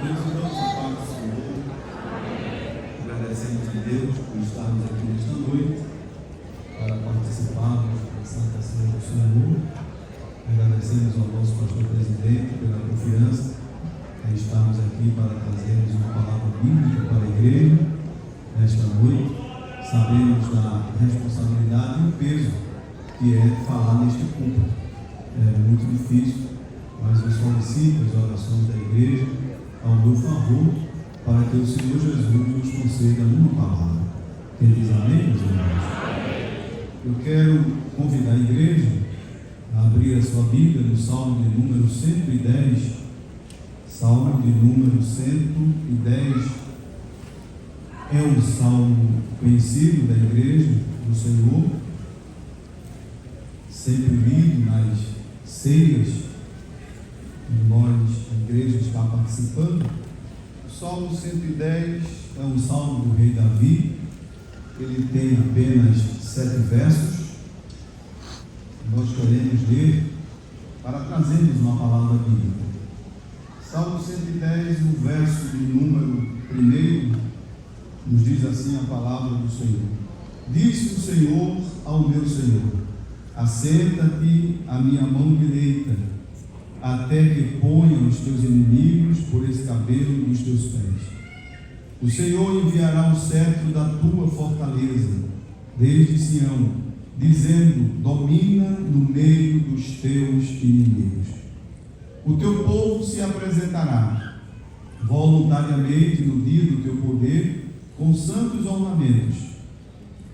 Deus a paz do Senhor. Agradecemos a Deus por estarmos aqui nesta noite para participarmos da Santa Ceia do Senhor. Agradecemos ao nosso pastor presidente pela confiança em estarmos aqui para trazermos uma palavra bíblica para a igreja nesta noite. Sabemos da responsabilidade e o peso que é falar neste culto. É muito difícil, mas eu solicito as orações da igreja ao meu favor para que o Senhor Jesus nos conceda uma palavra. Quem diz amém, meus irmãos? Eu quero convidar a igreja a abrir a sua Bíblia no Salmo de número 110. Salmo de número 110 é um salmo conhecido da igreja do Senhor, sempre lido nas ceias, nós, a igreja, está participando. O Salmo 110 é um salmo do rei Davi. Ele tem apenas 7 versos. Nós queremos ler para trazermos uma palavra bíblica. Salmo 110, no verso de número 1, nos diz assim a palavra do Senhor: Disse o Senhor ao meu Senhor: Assenta-te à minha mão direita, até que ponha os teus inimigos por escabelo dos teus pés. O Senhor enviará o cetro da tua fortaleza, desde Sião, dizendo: domina no meio dos teus inimigos. O teu povo se apresentará voluntariamente no dia do teu poder, com santos ornamentos,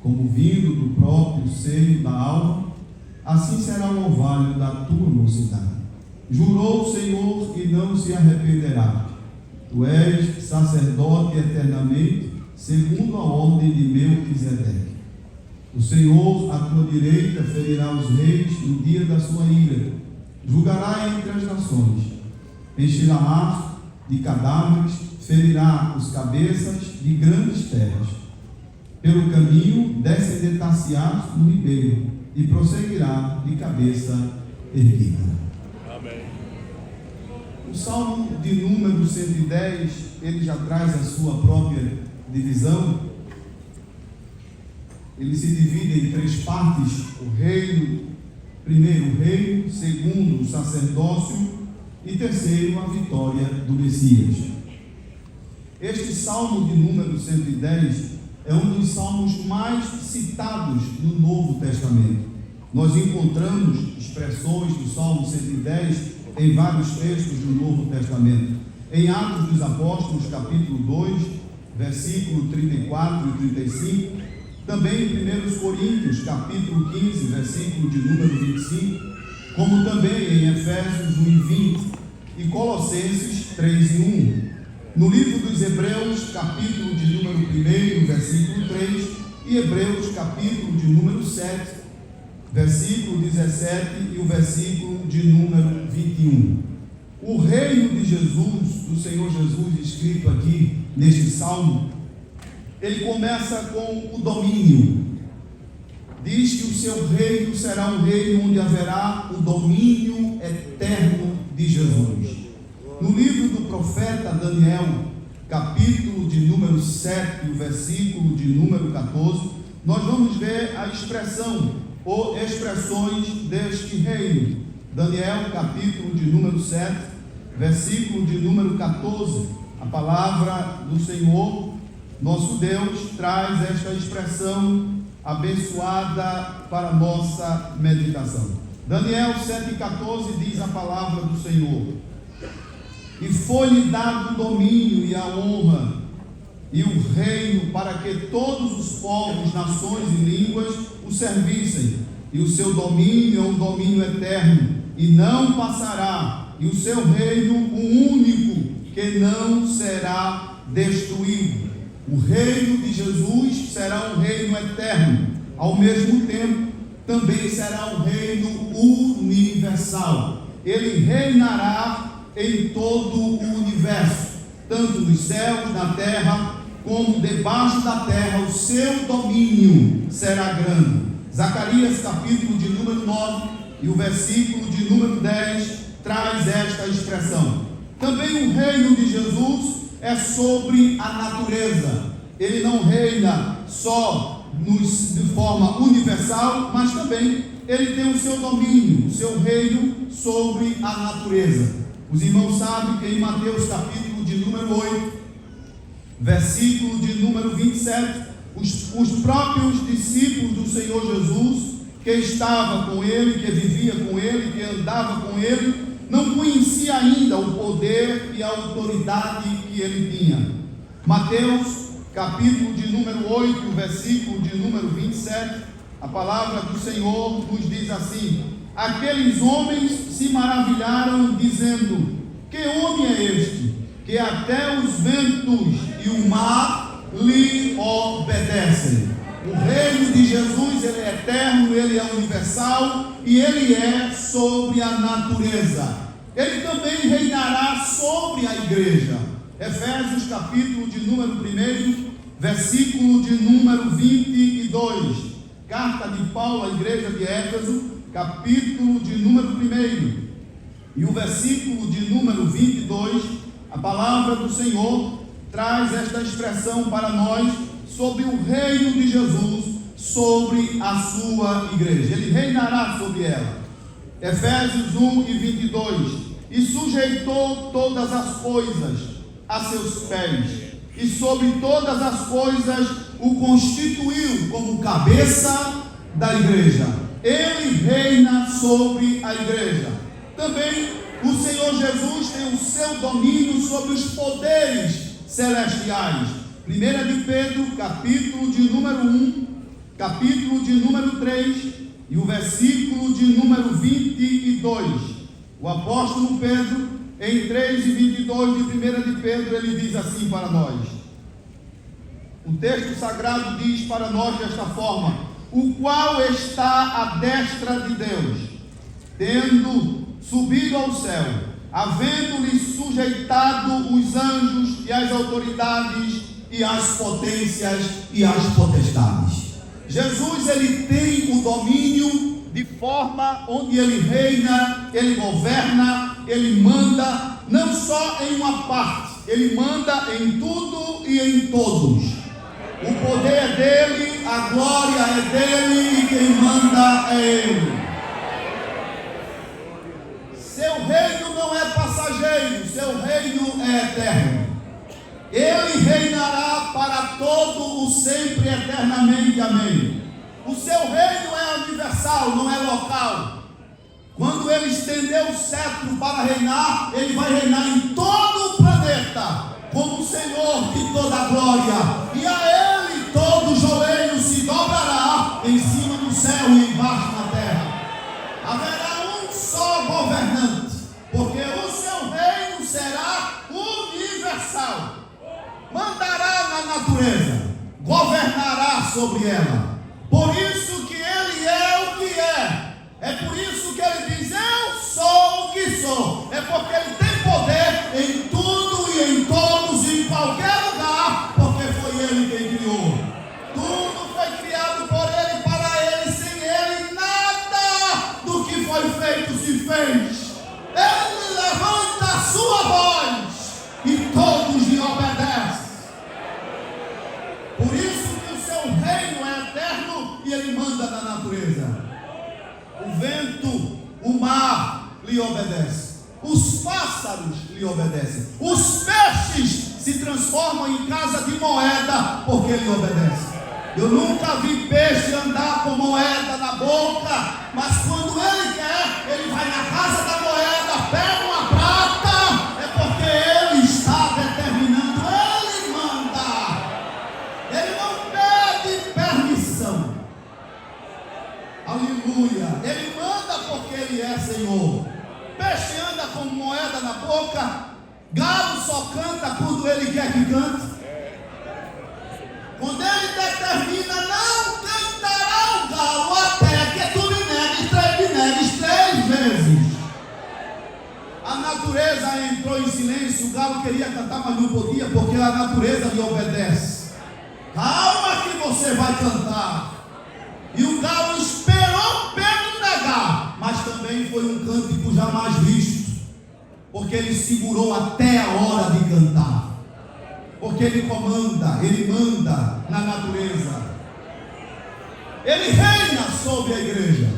como vindo do próprio seio da alma, assim será o orvalho da tua mocidade. Jurou o Senhor e não se arrependerá. Tu és sacerdote eternamente, segundo a ordem de Melquisedeque. O Senhor, à tua direita, ferirá os reis no dia da sua ira. Julgará entre as nações. Encherá a mar de cadáveres, ferirá os cabeças de grandes terras. Pelo caminho descedentar-se-á no ribeiro, e prosseguirá de cabeça erguida. Amém. O Salmo de número 110, ele já traz a sua própria divisão. Ele se divide em 3 partes: o reino, primeiro o reino, segundo o sacerdócio e terceiro a vitória do Messias. Este Salmo de número 110 é um dos salmos mais citados no Novo Testamento. Nós encontramos expressões do Salmo 110 em vários textos do Novo Testamento. Em Atos dos Apóstolos, capítulo 2, versículo 34 e 35. Também em 1 Coríntios, capítulo 15, versículo de número 25. Como também em Efésios 1 e 20. E Colossenses 3 e 1. No livro dos Hebreus, capítulo de número 1, versículo 3. E Hebreus, capítulo de número 7. Versículo 17 e o versículo de número 21. O reino de Jesus, do Senhor Jesus, escrito aqui neste salmo, ele começa com o domínio. Diz que o seu reino será um reino onde haverá o domínio eterno de Jesus. No livro do profeta Daniel, capítulo de número 7, o versículo de número 14, nós vamos ver a expressão ou expressões deste reino. Daniel, capítulo de número 7, versículo de número 14, a palavra do Senhor, nosso Deus, traz esta expressão abençoada para a nossa meditação. Daniel 7,14 diz a palavra do Senhor: E foi-lhe dado o domínio e a honra e o reino para que todos os povos, nações e línguas o servissem, e o seu domínio é um domínio eterno, e não passará, e o seu reino o único, que não será destruído. O reino de Jesus será um reino eterno, ao mesmo tempo também será um reino universal. Ele reinará em todo o universo, tanto nos céus, na terra, como debaixo da terra. O seu domínio será grande. Zacarias, capítulo de número 9 e o versículo de número 10 traz esta expressão: Também o reino de Jesus é sobre a natureza. Ele não reina só de forma universal, mas também ele tem o seu domínio, o seu reino sobre a natureza. Os irmãos sabem que em Mateus capítulo de número 8, versículo de número 27, os próprios discípulos do Senhor Jesus, que estava com ele, que vivia com ele, que andava com ele, não conhecia ainda o poder e a autoridade que ele tinha. Mateus capítulo de número 8, versículo de número 27, a palavra do Senhor nos diz assim: aqueles homens se maravilharam, dizendo: que homem é este, que até os ventos e o mar lhe obedecem? O reino de Jesus, ele é eterno, ele é universal e ele é sobre a natureza. Ele também reinará sobre a igreja. Efésios capítulo de número 1, versículo de número 22. Carta de Paulo à igreja de Éfeso, capítulo de número 1. E o versículo de número 22, a palavra do Senhor traz esta expressão para nós sobre o reino de Jesus, sobre a sua igreja. Ele reinará sobre ela. Efésios 1 e 22. E sujeitou todas as coisas a seus pés, e sobre todas as coisas o constituiu como cabeça da igreja. Ele reina sobre a igreja. Também o Senhor Jesus tem o seu domínio sobre os poderes celestiais. 1 de Pedro, capítulo de número 1, capítulo de número 3 e o versículo de número 22. O apóstolo Pedro, em 3 e 22 de 1 de Pedro, ele diz assim para nós. O texto sagrado diz para nós desta forma: o qual está à destra de Deus, tendo subido ao céu, havendo-lhe sujeitado os anjos e as autoridades e as potências e as potestades. Jesus, ele tem o domínio de forma onde ele reina, ele governa, ele manda, não só em uma parte, ele manda em tudo e em todos. O poder é dele, a glória é dele e quem manda é ele. Seu reino não é passageiro, seu reino é eterno. Ele reinará para todo o sempre, eternamente, amém. O seu reino é universal, não é local. Quando ele estender o cetro para reinar, ele vai reinar em todo o planeta, como o Senhor de toda a glória. E a ele todo joelho se dobrará, em cima do céu e embaixo na terra. Haverá um só governante, porque o seu reino será universal. Mandará na natureza, governará sobre ela. Por isso que ele é o que é. É por isso que ele diz: eu sou o que sou. É porque ele tem poder em tudo e em todos e em qualquer lugar, porque foi ele quem criou. Tudo foi criado por ele, para ele, sem ele nada do que foi feito se fez. Ele levanta a sua voz e todos lhe obedecem. Por isso que o seu reino é eterno e ele manda na natureza. O vento, o mar lhe obedece. Os pássaros lhe obedecem. Os peixes se transformam em casa de moeda porque lhe obedecem. Eu nunca vi peixe andar com moeda na boca, mas quando ele quer, ele vai na casa da moeda, pega uma prata, é porque ele está determinando, ele manda. Ele não pede permissão. Aleluia. Ele manda porque ele é Senhor. Peixe anda com moeda na boca. Galo só canta quando ele quer que cante. Quando ele determina, não cantará o galo até que tu me negues 3 vezes. A natureza entrou em silêncio. O galo queria cantar, mas não podia, porque a natureza lhe obedece. Calma que você vai cantar. E o galo esperou Pedro negar, mas também foi um cântico jamais visto, porque Ele segurou até a hora de cantar. Porque Ele comanda, Ele manda na natureza. Ele reina sobre a igreja.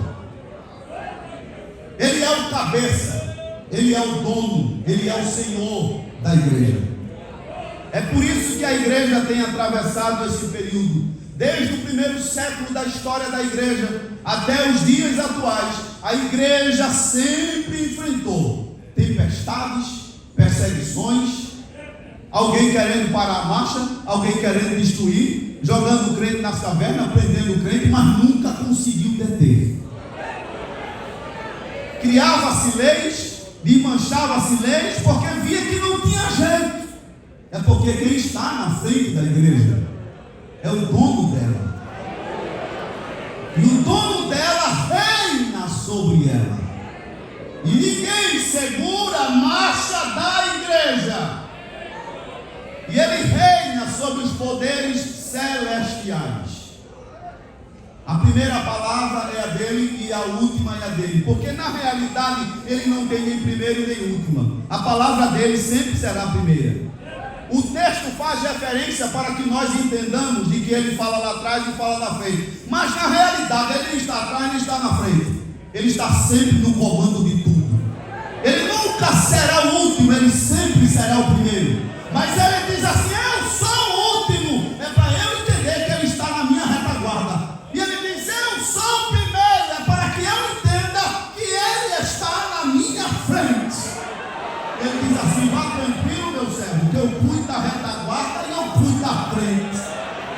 Ele é o cabeça, Ele é o dono, Ele é o Senhor da igreja. É por isso que a igreja tem atravessado esse período. Desde o primeiro século da história da igreja até os dias atuais, a igreja sempre enfrentou tempestades, perseguições, alguém querendo parar a marcha, alguém querendo destruir, jogando o crente nas cavernas, prendendo o crente, mas nunca conseguiu deter. Criava-se leis, desmanchava-se leis, porque via que não tinha jeito. É porque quem está na frente da igreja é o dono dela. E o dono dela reina sobre ela. E ninguém segura a marcha da igreja. E ele reina sobre os poderes celestiais. A primeira palavra é a dele e a última é a dele. Porque na realidade ele não tem nem primeiro nem última. A palavra dele sempre será a primeira. O texto faz referência para que nós entendamos de que ele fala lá atrás e fala na frente. Mas na realidade ele está atrás e está na frente. Ele está sempre no comando de tudo. Ele nunca será o último, ele sempre será o primeiro. Mas ele diz assim: eu sou o último. É para eu entender que ele está na minha retaguarda. E ele diz: eu sou o primeiro. É para que eu entenda que ele está na minha frente. Ele diz assim: vá tranquilo, meu servo, que eu cuido da retaguarda e eu cuido da frente.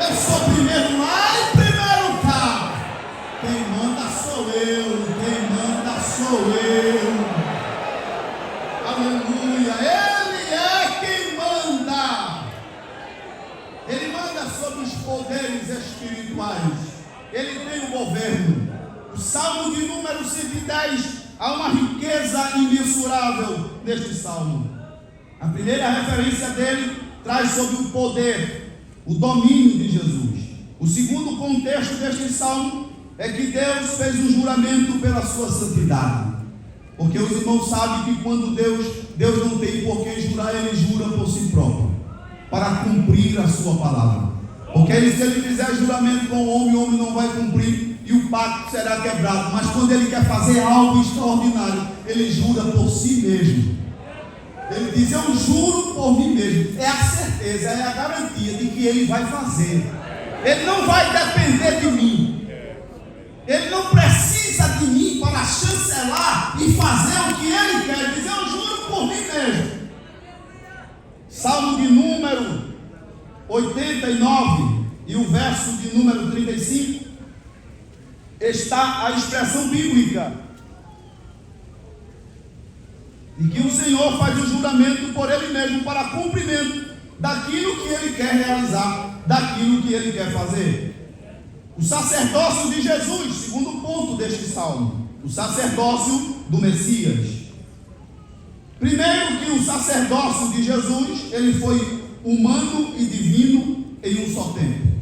Eu sou primeiro lá e primeiro cá. Quem manda sou eu, quem manda sou eu. Aleluia, Ele é quem manda. Ele manda sobre os poderes espirituais. Ele tem o governo. O Salmo de número 110, há uma riqueza imensurável neste salmo. A primeira referência dele traz sobre o poder, o domínio de Jesus. O segundo contexto deste salmo é que Deus fez um juramento pela sua santidade. Porque os irmãos sabem que quando Deus não tem por que jurar, Ele jura por si próprio, para cumprir a sua palavra. Porque se Ele fizer juramento com o homem não vai cumprir e o pacto será quebrado. Mas quando Ele quer fazer algo extraordinário, Ele jura por si mesmo. Ele diz: eu juro por mim mesmo. É a certeza, é a garantia de que Ele vai fazer. Ele não vai depender de mim. Ele não precisa de mim para chancelar e fazer o que Ele quer. Ele diz: eu juro por mim mesmo. Salmo de número 89 e o verso de número 35 está a expressão bíblica de que o Senhor faz o juramento por Ele mesmo para cumprimento daquilo que Ele quer realizar, daquilo que Ele quer fazer. O sacerdócio de Jesus, segundo ponto deste salmo, o sacerdócio do Messias. Primeiro, que o sacerdócio de Jesus, ele foi humano e divino em um só tempo.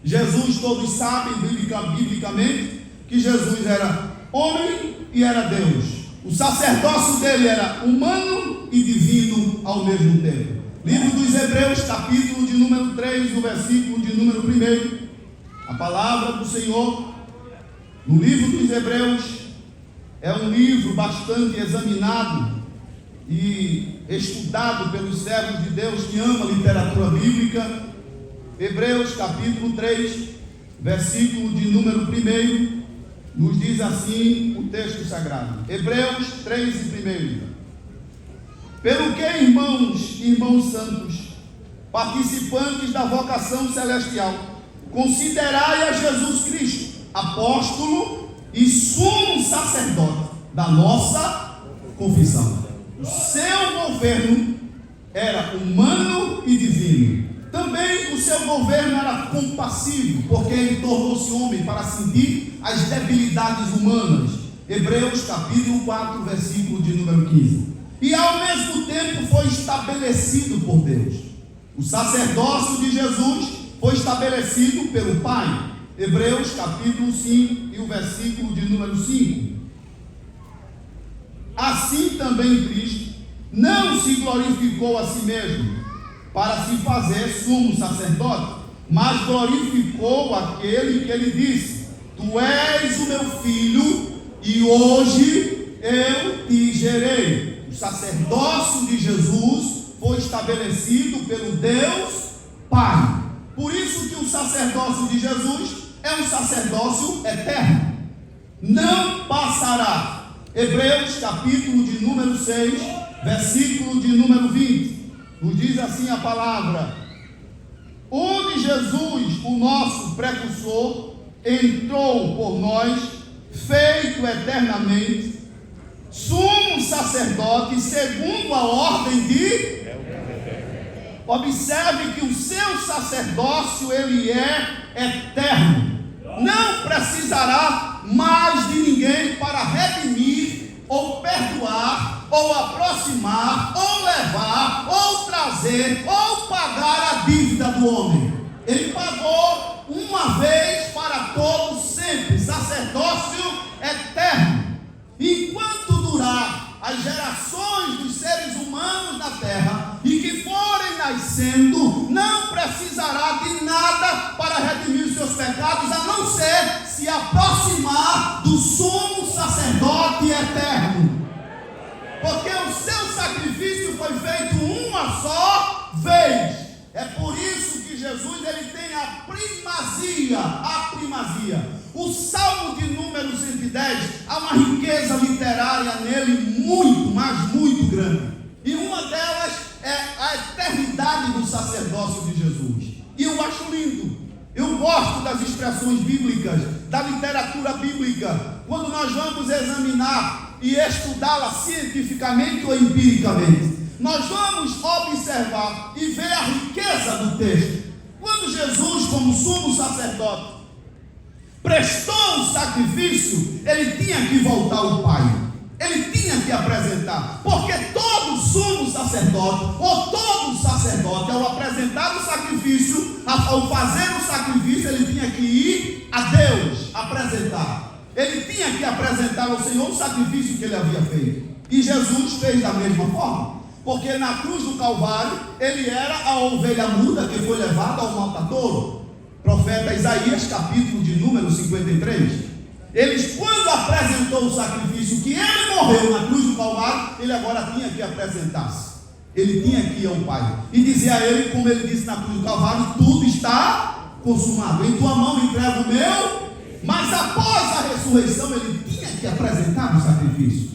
Jesus, todos sabem biblicamente que Jesus era homem e era Deus. O sacerdócio dele era humano e divino ao mesmo tempo. Livro dos Hebreus, capítulo de número 3, o versículo de número 1. A palavra do Senhor, no livro dos Hebreus, é um livro bastante examinado e estudado pelos servos de Deus que amam a literatura bíblica. Hebreus capítulo 3, versículo de número 1, nos diz assim o texto sagrado. Hebreus 3 e 1. Pelo que, irmãos santos, participantes da vocação celestial, considerai a Jesus Cristo, apóstolo e sumo sacerdote da nossa confissão. O seu governo era humano e divino. Também o seu governo era compassivo, porque ele tornou-se homem para sentir as debilidades humanas. Hebreus capítulo 4, versículo de número 15. E ao mesmo tempo foi estabelecido por Deus. O sacerdócio de Jesus foi estabelecido pelo Pai. Hebreus capítulo 5 e o versículo de número 5. assim também Cristo não se glorificou a si mesmo para se fazer sumo sacerdote, mas glorificou aquele que lhe disse: tu és o meu filho e hoje eu te gerei. O sacerdócio de Jesus foi estabelecido pelo Deus Pai. Por isso que o sacerdócio de Jesus é um sacerdócio eterno, não passará. Hebreus capítulo de número 6, versículo de número 20, nos diz assim a palavra: onde Jesus, o nosso precursor, entrou por nós, feito eternamente sumo sacerdote segundo a ordem de... Observe que o seu sacerdócio, ele é eterno, não precisará mais de ninguém para redimir, ou perdoar, ou aproximar, ou levar, ou trazer, ou pagar a dívida do homem. Ele pagou uma vez para todos sempre, sacerdócio eterno. Enquanto durar as gerações dos seres humanos na terra e que forem nascendo, não precisará de nada para redimir os seus pecados, a não ser se aproximar do sumo sacerdote eterno, porque o seu sacrifício foi feito uma só vez. É por isso que Jesus, ele tem a primazia. O Salmo de número 110, há uma riqueza literária nele muito, mas muito grande. E uma delas é a eternidade do sacerdócio de Jesus. E eu acho lindo. Eu gosto das expressões bíblicas, da literatura bíblica, quando nós vamos examinar e estudá-la cientificamente ou empiricamente. Nós vamos observar e ver a riqueza do texto. Quando Jesus, como sumo sacerdote, prestou um sacrifício, ele tinha que voltar ao Pai, ele tinha que apresentar, porque todo sumo sacerdote, ou todo sacerdote, ao apresentar o sacrifício, ao fazer o sacrifício, ele tinha que ir a Deus apresentar, ele tinha que apresentar ao Senhor o sacrifício que ele havia feito. E Jesus fez da mesma forma, porque na cruz do Calvário, ele era a ovelha muda que foi levada ao matadouro. Profeta Isaías, capítulo de número 53. Eles, quando apresentou o sacrifício que ele morreu na cruz do Calvário, ele agora tinha que apresentar-se. Ele tinha que ir ao Pai e dizer a ele, como ele disse na cruz do Calvário: tudo está consumado, em tua mão entrego o meu. Mas após a ressurreição, ele tinha que apresentar o sacrifício.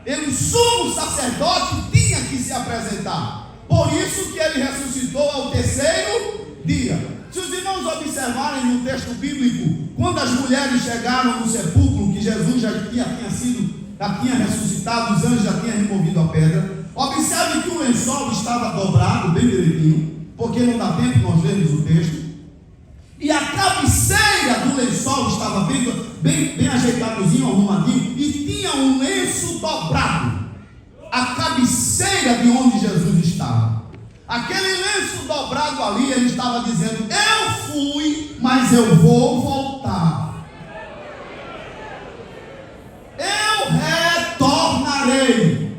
Ele, sumo sacerdote, tinha que se apresentar. Por isso que ele ressuscitou ao terceiro dia. Se os irmãos observarem no texto bíblico, quando as mulheres chegaram no sepulcro, que Jesus já tinha ressuscitado, os anjos já tinham removido a pedra, observe que o lençol estava dobrado bem direitinho, porque não dá tempo nós lermos o texto, e a cabeceira do lençol estava bem ajeitadozinho, arrumadinho, e tinha um lenço dobrado, a cabeceira de onde Jesus estava. Aquele lenço dobrado ali, ele estava dizendo: eu fui, mas eu vou voltar. Eu retornarei.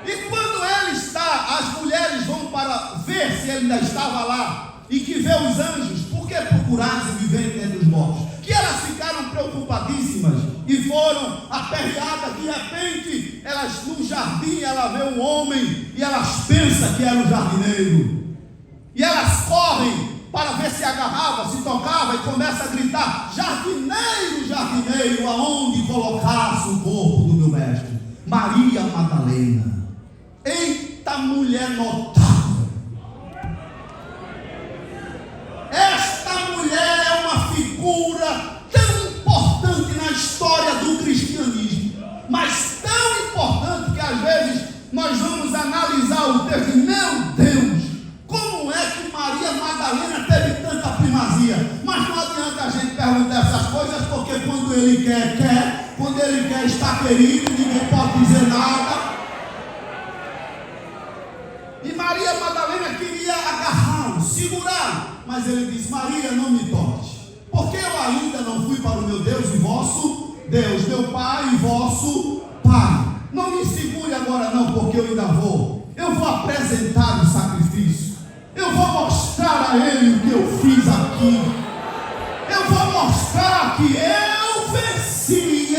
E quando ele está, as mulheres vão para ver se ele ainda estava lá, e que vê os anjos. Por que procurares o vivente entre os mortos? Que elas ficaram preocupadíssimas e foram aperreadas. De repente, elas no jardim, ela vê um homem e elas pensam que era o jardineiro. E elas correm para ver se agarrava, se tocava, e começa a gritar: jardineiro, jardineiro, aonde colocasse o corpo do meu mestre? Maria Madalena. Eita, mulher notável! Esta mulher é uma figura tão importante na história do cristianismo, mas tão importante que às vezes nós vamos analisar o texto e, meu Deus, como é que Maria Madalena teve tanta primazia? Mas não adianta a gente perguntar essas coisas, porque quando ele quer, quando ele quer estar querido, ninguém pode dizer nada. E Maria Madalena queria agarrá-lo, segurá-lo, mas ele disse: Maria, não me toques, porque eu ainda não fui para o meu Deus e vosso Deus, meu Pai e vosso Pai. Não não, porque eu ainda vou. Eu vou apresentar o sacrifício. Eu vou mostrar a ele o que eu fiz aqui. Eu vou mostrar que eu venci.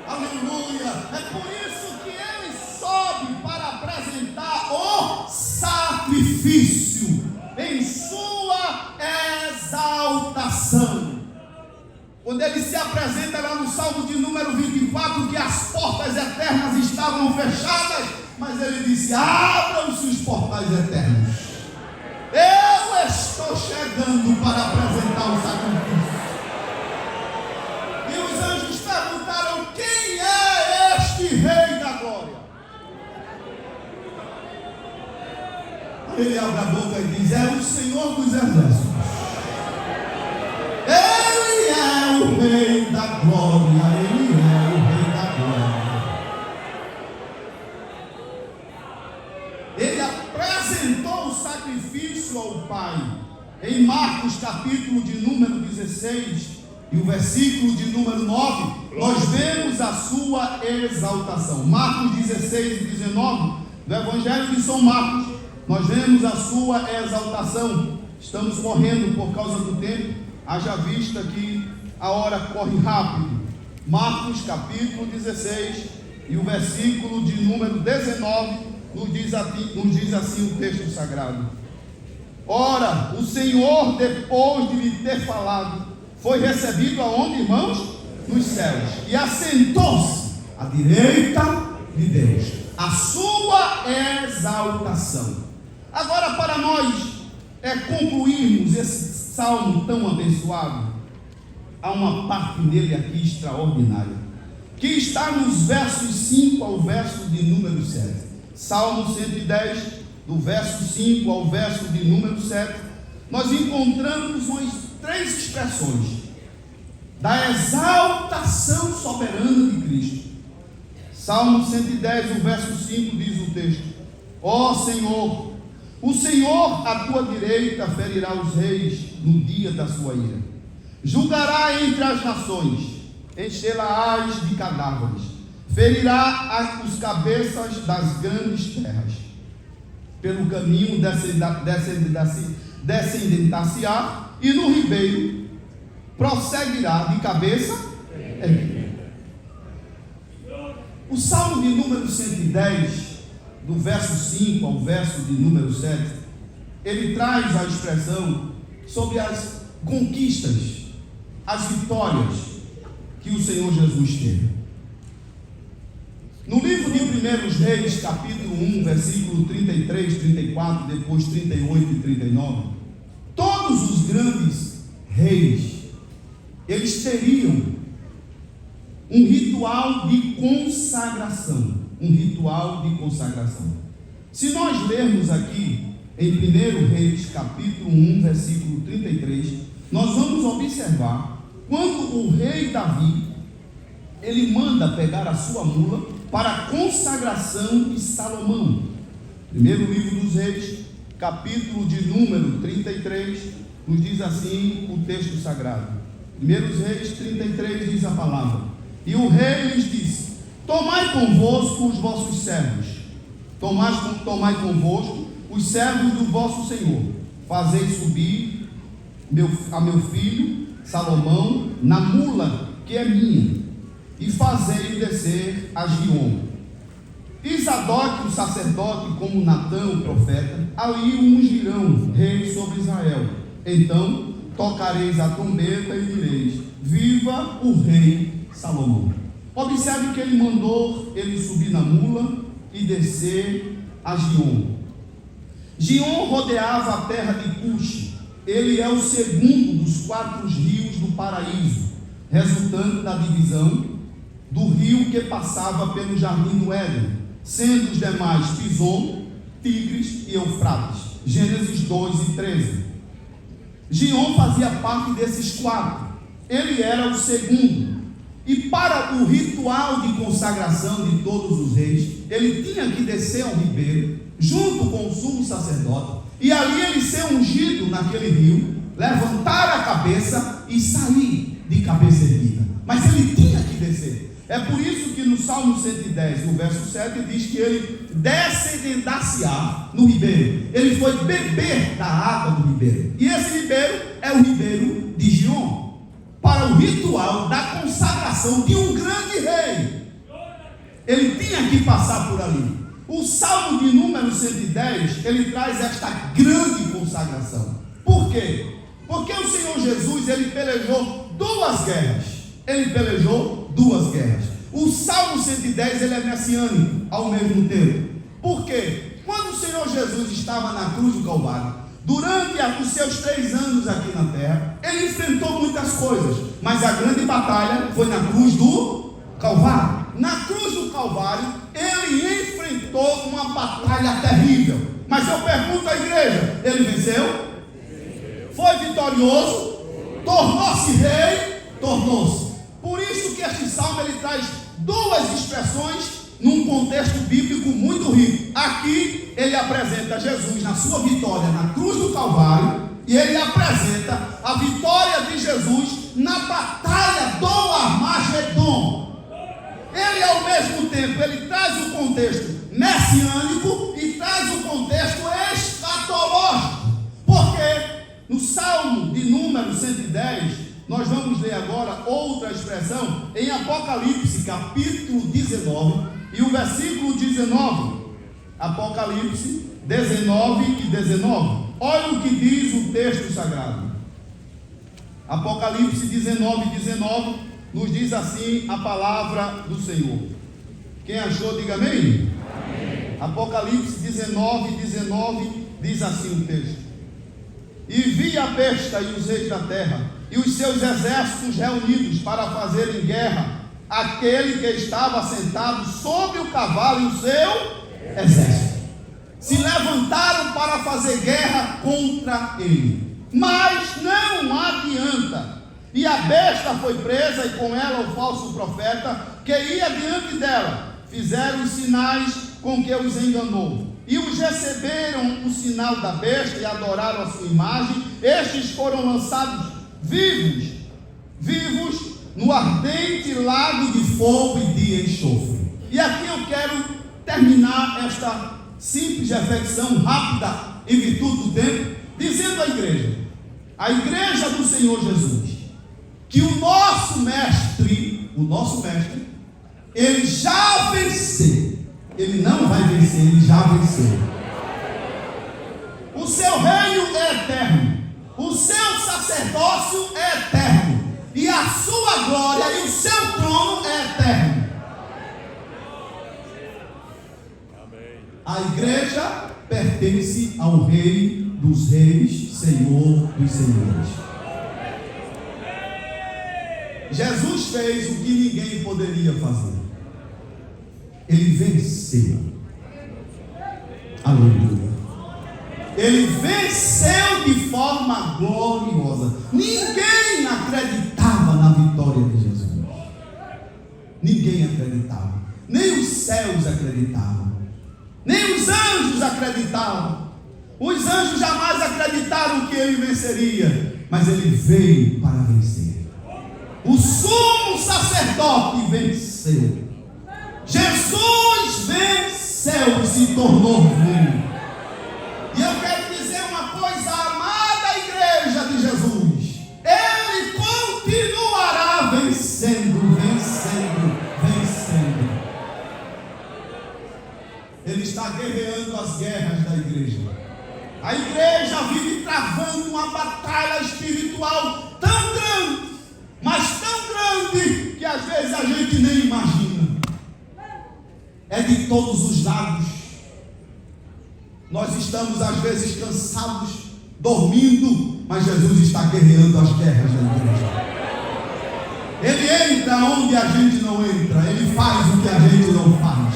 Aleluia. É por isso que ele sobe para apresentar o sacrifício em sua exaltação. Quando ele se apresenta lá no Salmo de número 24, que as portas eternas estavam fechadas, mas ele disse: abram-se os portais eternos. Eu estou chegando para apresentar o sacrifício. E os anjos perguntaram: quem é este Rei da Glória? Ele abre a boca e diz: é o Senhor dos Exércitos. Ele é o Rei da Glória. Ele é o Rei da Glória. Ele apresentou o sacrifício ao Pai. Em Marcos capítulo de número 16 e o versículo de número 9, nós vemos a sua exaltação. Marcos 16 e 19 do Evangelho de São Marcos, nós vemos a sua exaltação. Estamos correndo por causa do tempo, haja vista que a hora corre rápido. Marcos capítulo 16 e o versículo de número 19 nos diz assim o texto sagrado: ora, o Senhor, depois de lhe ter falado, foi recebido aonde, irmãos? Nos céus, e assentou-se à direita de Deus, a sua exaltação. Agora, para nós concluirmos esse salmo tão abençoado, há uma parte nele aqui extraordinária, que está nos versos 5 ao verso de número 7. Salmo 110, do verso 5 ao verso de número 7, nós encontramos umas 3 expressões da exaltação soberana de Cristo. Salmo 110, o verso 5 diz o texto: ó Senhor, o Senhor à tua direita ferirá os reis no dia da sua ira, julgará entre as nações, enchê-la-ás de cadáveres, ferirá os cabeças das grandes terras, pelo caminho descendentar-se-á, e no ribeiro prosseguirá de cabeça erguida. O Salmo de número 110, do verso 5 ao verso de número 7, ele traz a expressão sobre as conquistas, as vitórias que o Senhor Jesus teve. No livro de 1 Reis, capítulo 1, versículo 33, 34, depois 38 e 39, todos os grandes reis, eles teriam um ritual de consagração. Um ritual de consagração. Se nós lermos aqui em 1 Reis, capítulo 1, versículo 33, nós vamos observar quando o rei Davi, ele manda pegar a sua mula para a consagração de Salomão. Primeiro livro dos Reis, capítulo de número 33, nos diz assim o texto sagrado. 1 Reis 33 diz a palavra: e o rei lhes disse: tomai convosco os vossos servos, tomai convosco os servos do vosso Senhor, fazei subir a meu filho Salomão na mula que é minha, e fazei descer a Giom. E Zadoque, o sacerdote, como Natã, o profeta, ali o ungirão rei sobre Israel. Então tocareis a trombeta e direis: viva o rei Salomão. Observe que ele mandou ele subir na mula e descer a Giom. Giom rodeava a terra de Cuxi. Ele é o segundo dos 4 rios do paraíso, resultante da divisão do rio que passava pelo jardim do Éden, sendo os demais Pison, Tigres e Eufrates. Gênesis 2 e 13. Giom fazia parte desses 4. Ele era o segundo. E para o ritual de consagração de todos os reis, ele tinha que descer ao ribeiro, junto com o sumo sacerdote, e ali ele ser ungido naquele rio, levantar a cabeça e sair de cabeça erguida. Mas ele tinha que descer. É por isso que no Salmo 110, no verso 7, diz que ele descendar-se-á no ribeiro. Ele foi beber da água do ribeiro. E esse ribeiro é o ribeiro de Gion, para o ritual da consagração de um grande rei. Ele tinha que passar por ali. O Salmo de número 110, ele traz esta grande consagração. Por quê? Porque o Senhor Jesus, ele pelejou duas guerras. O Salmo 110, ele é messiânico ao mesmo tempo. Por quê? Quando o Senhor Jesus estava na cruz do Calvário, durante os seus 3 anos aqui na terra, ele enfrentou muitas coisas, mas a grande batalha foi na cruz do Calvário. Na cruz do Calvário, ele enfrentou uma batalha terrível. Mas eu pergunto à igreja, ele venceu? Foi vitorioso? Tornou-se rei? Tornou-se. Por isso que este salmo ele traz duas expressões num contexto bíblico muito rico. Aqui ele apresenta Jesus na sua vitória na cruz do Calvário, e ele apresenta a vitória de Jesus na batalha do Armagedon. Ele ao mesmo tempo, ele traz o contexto messiânico e traz o contexto escatológico. Porque no Salmo de número 110, nós vamos ler agora outra expressão em Apocalipse, capítulo 19, e o versículo 19. Apocalipse 19 e 19. Olha o que diz o texto sagrado. Apocalipse 19 e 19 nos diz assim a palavra do Senhor. Quem achou, diga amém. Amém. Apocalipse 19 e 19 diz assim o texto: E vi a besta e os reis da terra e os seus exércitos reunidos para fazerem guerra àquele que estava sentado sobre o cavalo e o seu exército. Se levantaram para fazer guerra contra ele, mas não adianta. E a besta foi presa, e com ela o falso profeta que ia diante dela. Fizeram os sinais com que os enganou, e os receberam o sinal da besta e adoraram a sua imagem. Estes foram lançados vivos no ardente lago de fogo e de enxofre. E aqui eu quero terminar esta simples reflexão rápida, em virtude do tempo, dizendo à igreja do Senhor Jesus, que o nosso mestre, ele já venceu. Ele não vai vencer, ele já venceu. O seu reino é eterno, o seu sacerdócio é eterno, e a sua glória e o seu trono é eterno. A igreja pertence ao Rei dos Reis, Senhor dos Senhores. Jesus fez o que ninguém poderia fazer. Ele venceu. Aleluia. Ele venceu de forma gloriosa. Ninguém acreditava na vitória de Jesus. Ninguém acreditava. Nem os céus acreditavam. Nem os anjos acreditavam. Os anjos jamais acreditaram que ele venceria. Mas ele veio para vencer. O sumo sacerdote venceu. Jesus venceu e se tornou rei. E eu quero dizer uma coisa, amada igreja de Jesus, ele continuará vencendo. Ele está guerreando as guerras da igreja. A igreja vive travando uma batalha espiritual tão grande, mas tão grande, que às vezes a gente nem imagina. É de todos os lados. Nós estamos às vezes cansados, dormindo, mas Jesus está guerreando as guerras da igreja. Ele entra onde a gente não entra, ele faz o que a gente não faz.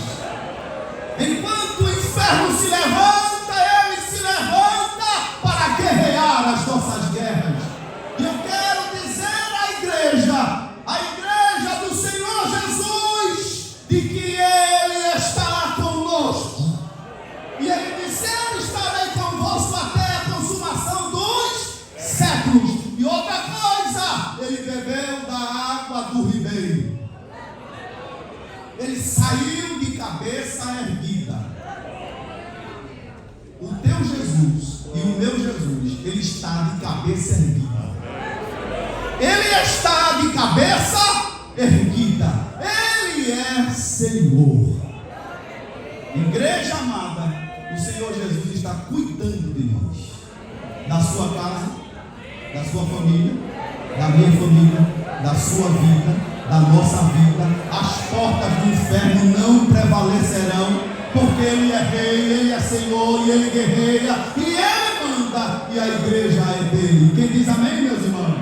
Enquanto o inferno se levanta, ele se levanta para guerrear as nossas guerras. E eu quero dizer à igreja, do Senhor Jesus, de que ele estará conosco. E ele disse: eu estarei convosco até a consumação dos séculos. E outra coisa, ele bebeu da água do ribeiro. ele está de cabeça erguida. Ele está de cabeça erguida. Ele é Senhor. Igreja amada, o Senhor Jesus está cuidando de nós, da sua casa, da sua família, da minha família, da sua vida, da nossa vida. As portas do inferno não prevalecerão, porque Ele é Rei, Ele é Senhor, e Ele guerreia, e Ele manda, e a igreja é dele. Quem diz amém, meus irmãos?